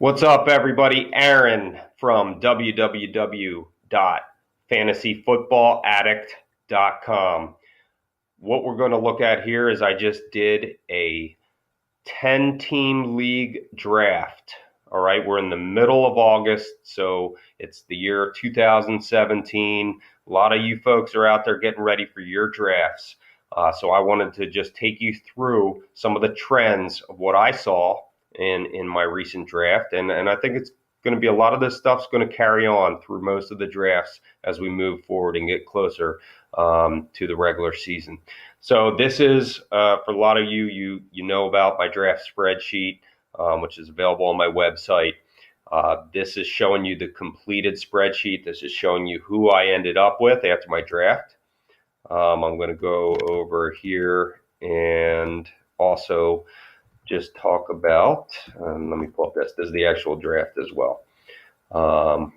What's up, everybody? Aaron from www.fantasyfootballaddict.com. What we're going to look at here is I just did a 10-team league draft. All right, we're in the middle of August, so it's the year 2017. A lot of you folks are out there getting ready for your drafts. So I wanted to just take you through some of the trends of what I saw in my recent draft, and I think it's going to be a lot of this stuff's going to carry on through most of the drafts as we move forward and get closer to the regular season. So this is for a lot of you know about my draft spreadsheet, which is available on my website. This is showing you the completed spreadsheet. This is showing you who I ended up with after my draft. I'm going to go over here and also just talk about, let me pull up this. This is the actual draft as well,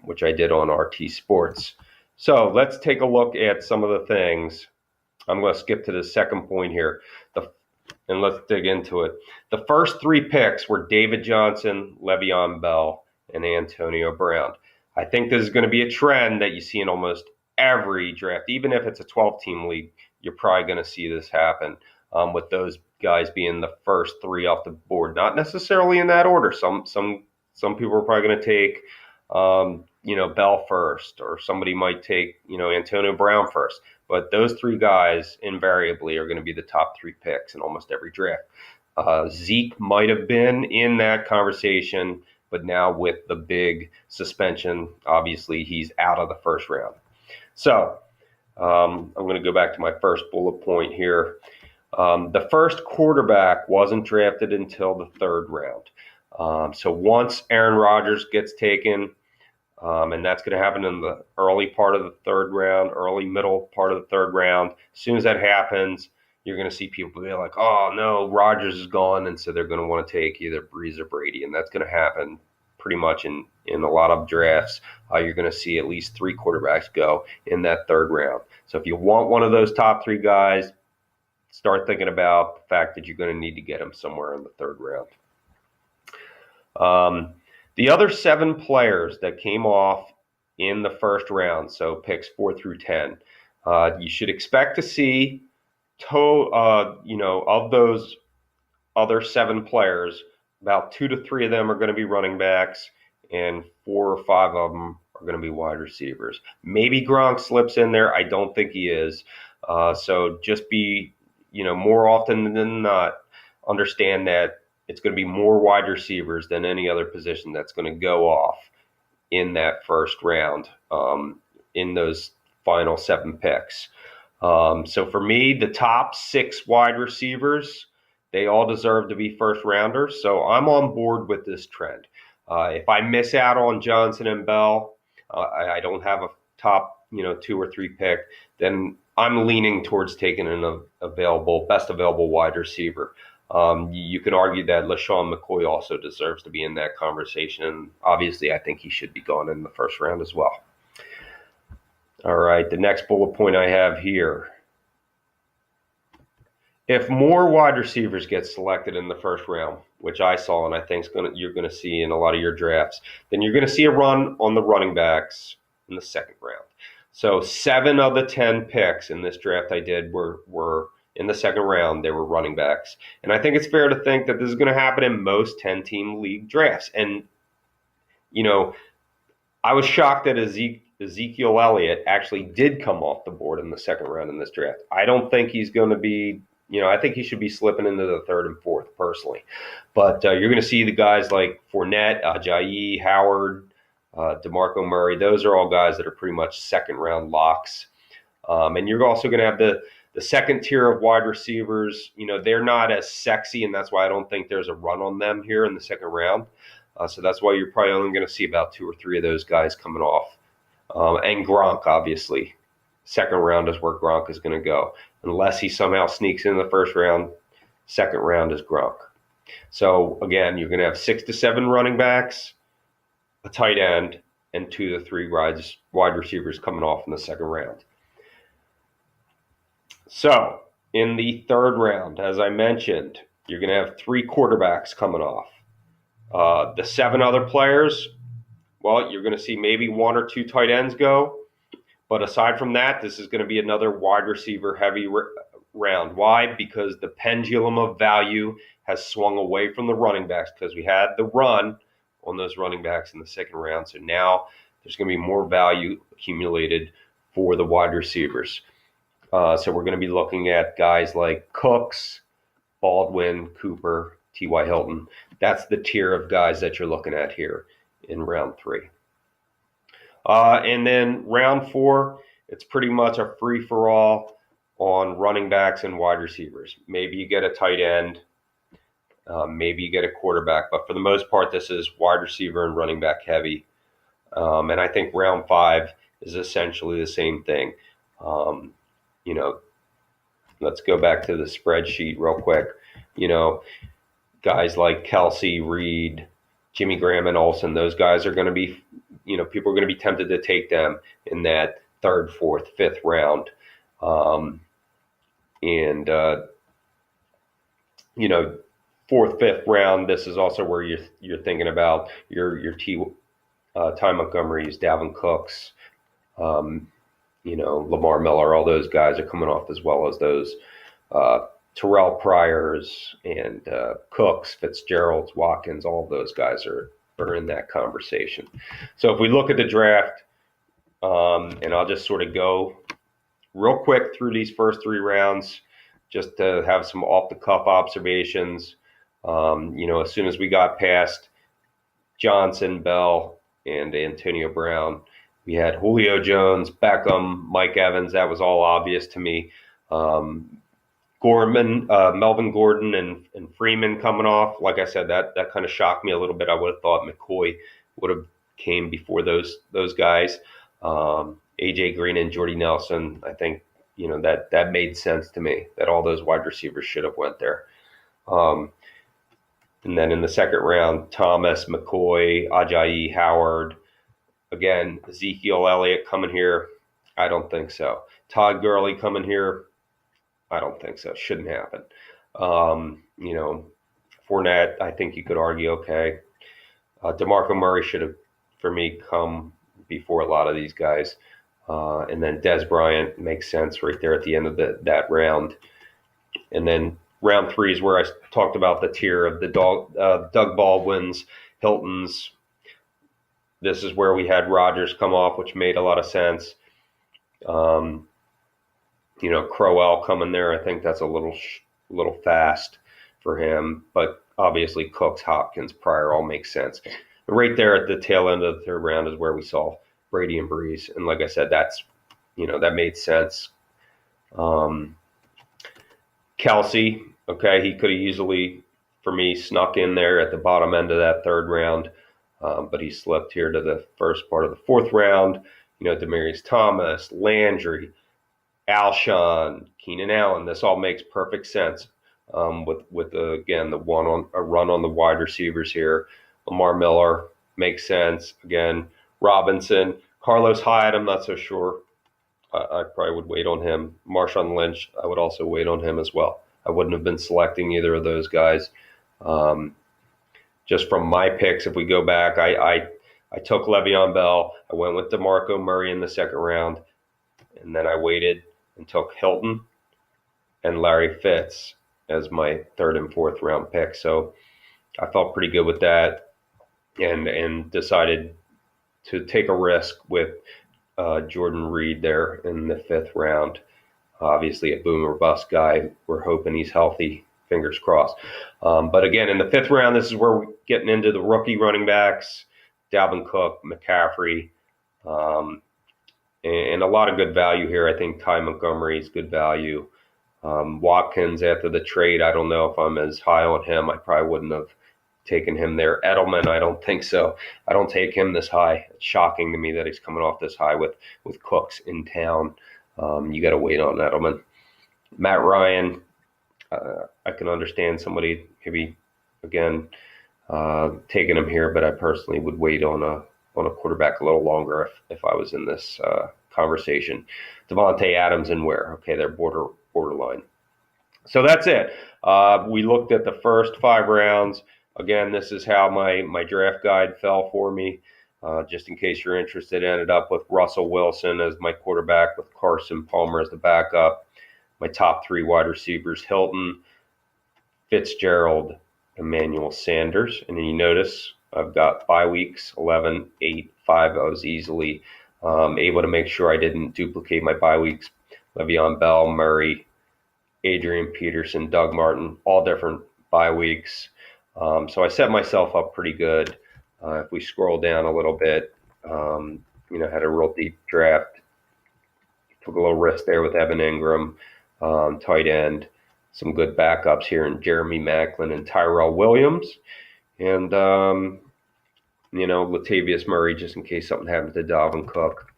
which I did on RT Sports. So let's take a look at some of the things. I'm going to skip to the second point here, and let's dig into it. The first three picks were David Johnson, Le'Veon Bell, and Antonio Brown. I think this is going to be a trend that you see in almost every draft. Even if it's a 12-team league, you're probably going to see this happen with those guys being the first three off the board. Not necessarily in that order. Some people are probably going to take Bell first, or somebody might take Antonio Brown first. But those three guys invariably are going to be the top three picks in almost every draft. Zeke might have been in that conversation, but now with the big suspension, obviously he's out of the first round. So I'm going to go back to my first bullet point here. The first quarterback wasn't drafted until the third round. So once Aaron Rodgers gets taken, and that's going to happen in the early part of the third round, early middle part of the third round. As soon as that happens, you're going to see people be like, oh, no, Rodgers is gone. And so they're going to want to take either Brees or Brady. And that's going to happen pretty much in a lot of drafts. You're going to see at least three quarterbacks go in that third round. So if you want one of those top three guys, start thinking about the fact that you're going to need to get them somewhere in the third round. The other 7 players that came off in the first round, so picks 4 through 10, you should expect to see, of those other 7 players, about 2 to 3 of them are going to be running backs, and 4 or 5 of them are going to be wide receivers. Maybe Gronk slips in there. I don't think he is. So just be, more often than not, understand that it's going to be more wide receivers than any other position that's going to go off in that first round, in those final 7 picks. So for me, the top 6 wide receivers, they all deserve to be first rounders. So I'm on board with this trend. If I miss out on Johnson and Bell, I don't have a top 2 or 3 pick, then I'm leaning towards taking an best available wide receiver. You can argue that LaShawn McCoy also deserves to be in that conversation. Obviously, I think he should be gone in the first round as well. All right, the next bullet point I have here. If more wide receivers get selected in the first round, which I saw and I think you're going to see in a lot of your drafts, then you're going to see a run on the running backs in the second round. So 7 of the 10 picks in this draft I did were in the second round. They were running backs. And I think it's fair to think that this is going to happen in most 10-team league drafts. And, I was shocked that Ezekiel Elliott actually did come off the board in the second round in this draft. I don't think he's going to be, I think he should be slipping into the third and fourth personally. But you're going to see the guys like Fournette, Ajayi, Howard, DeMarco Murray. Those are all guys that are pretty much second-round locks. And you're also going to have the second tier of wide receivers. They're not as sexy, and that's why I don't think there's a run on them here in the second round. So that's why you're probably only going to see about 2 or 3 of those guys coming off. And Gronk, obviously. Second round is where Gronk is going to go. Unless he somehow sneaks in the first round, second round is Gronk. So, again, you're going to have 6 to 7 running backs, a tight end, and 2 to 3 wide receivers coming off in the second round. So, in the third round, as I mentioned, you're going to have 3 quarterbacks coming off. The 7 other players, well, you're going to see maybe 1 or 2 tight ends go. But aside from that, this is going to be another wide receiver heavy round. Why? Because the pendulum of value has swung away from the running backs because we had the run on those running backs in the second round. So now there's going to be more value accumulated for the wide receivers. So we're going to be looking at guys like Cooks, Baldwin, Cooper, T.Y. Hilton. That's the tier of guys that you're looking at here in round 3. And then round 4, it's pretty much a free-for-all on running backs and wide receivers. Maybe you get a tight end, maybe you get a quarterback, but for the most part, this is wide receiver and running back heavy. And I think round 5 is essentially the same thing. Let's go back to the spreadsheet real quick. Guys like Kelsey, Reed, Jimmy Graham, and Olsen, those guys are going to be, people are going to be tempted to take them in that 3rd, 4th, 5th round. And 4th, 5th round, this is also where you're thinking about your Ty Montgomerys, Dalvin Cooks, Lamar Miller, all those guys are coming off, as well as those Terrell Pryors and Cooks, Fitzgeralds, Watkins, all of those guys are in that conversation. So if we look at the draft, and I'll just sort of go real quick through these first 3 rounds just to have some off-the-cuff observations. As soon as we got past Johnson, Bell, and Antonio Brown, we had Julio Jones, Beckham, Mike Evans. That was all obvious to me. Melvin Gordon, and Freeman coming off. Like I said, that kind of shocked me a little bit. I would have thought McCoy would have came before those guys. AJ Green and Jordy Nelson. I think that made sense to me, that all those wide receivers should have went there. And then in the second round, Thomas, McCoy, Ajayi, Howard. Again, Ezekiel Elliott coming here. I don't think so. Todd Gurley coming here. I don't think so. Shouldn't happen. Fournette, I think you could argue, okay. DeMarco Murray should have, for me, come before a lot of these guys. And then Dez Bryant makes sense right there at the end of that round. And then round 3 is where I talked about the tier of the Doug Baldwins, Hiltons. This is where we had Rodgers come off, which made a lot of sense. Crowell coming there. I think that's a little fast for him, but obviously Cooks, Hopkins, Pryor all make sense. And right there at the tail end of the 3rd round is where we saw Brady and Breeze, and like I said, that made sense. Kelsey, okay, he could have easily, for me, snuck in there at the bottom end of that 3rd round, but he slipped here to the first part of the 4th round. Demaryius Thomas, Landry, Alshon, Keenan Allen. This all makes perfect sense with again, a run on the wide receivers here. Lamar Miller makes sense. Again, Robinson. Carlos Hyde, I'm not so sure. I probably would wait on him. Marshawn Lynch, I would also wait on him as well. I wouldn't have been selecting either of those guys. Just from my picks, if we go back, I took Le'Veon Bell. I went with DeMarco Murray in the 2nd round. And then I waited and took Hilton and Larry Fitz as my 3rd and 4th round pick. So I felt pretty good with that, and decided to take a risk with Jordan Reed there in the 5th round. Obviously a boom or bust guy. We're hoping he's healthy. Fingers crossed. But again, in the 5th round, this is where we're getting into the rookie running backs, Dalvin Cook, McCaffrey, and a lot of good value here. I think Ty Montgomery is good value. Watkins, after the trade, I don't know if I'm as high on him. I probably wouldn't have taken him there. Edelman, I don't think so. I don't take him this high. It's shocking to me that he's coming off this high with Cooks in town. You got to wait on Edelman. Matt Ryan, I can understand somebody maybe, again, taking him here, but I personally would wait on a quarterback a little longer if I was in this conversation. Devontae Adams and Ware. Okay, they're borderline. So that's it. We looked at the first 5 rounds. Again, this is how my draft guide fell for me. Just in case you're interested, I ended up with Russell Wilson as my quarterback with Carson Palmer as the backup. My top three wide receivers, Hilton, Fitzgerald, Emmanuel Sanders. And then you notice I've got bye weeks 11, 8, 5. I was easily able to make sure I didn't duplicate my bye weeks. Le'Veon Bell, Murray, Adrian Peterson, Doug Martin, all different bye weeks. So I set myself up pretty good. If we scroll down a little bit, had a real deep draft. Took a little risk there with Evan Ingram, tight end. Some good backups here in Jeremy Maclin and Tyrell Williams. And, Latavius Murray, just in case something happens to Dalvin Cook.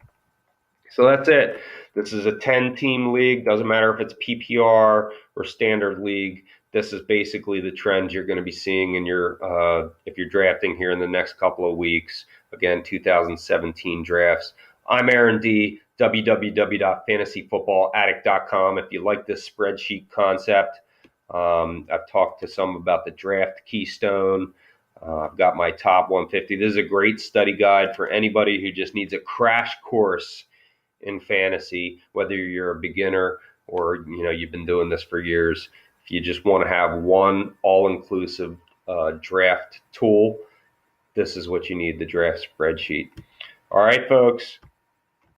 So that's it. This is a 10-team league. Doesn't matter if it's PPR or standard league. This is basically the trends you're going to be seeing in your if you're drafting here in the next couple of weeks. Again, 2017 drafts. I'm Aaron D. www.fantasyfootballaddict.com. If you like this spreadsheet concept, I've talked to some about the draft keystone. I've got my top 150. This is a great study guide for anybody who just needs a crash course in fantasy, whether you're a beginner or you've been doing this for years. If you just want to have one all-inclusive draft tool, this is what you need, the draft spreadsheet. All right, folks.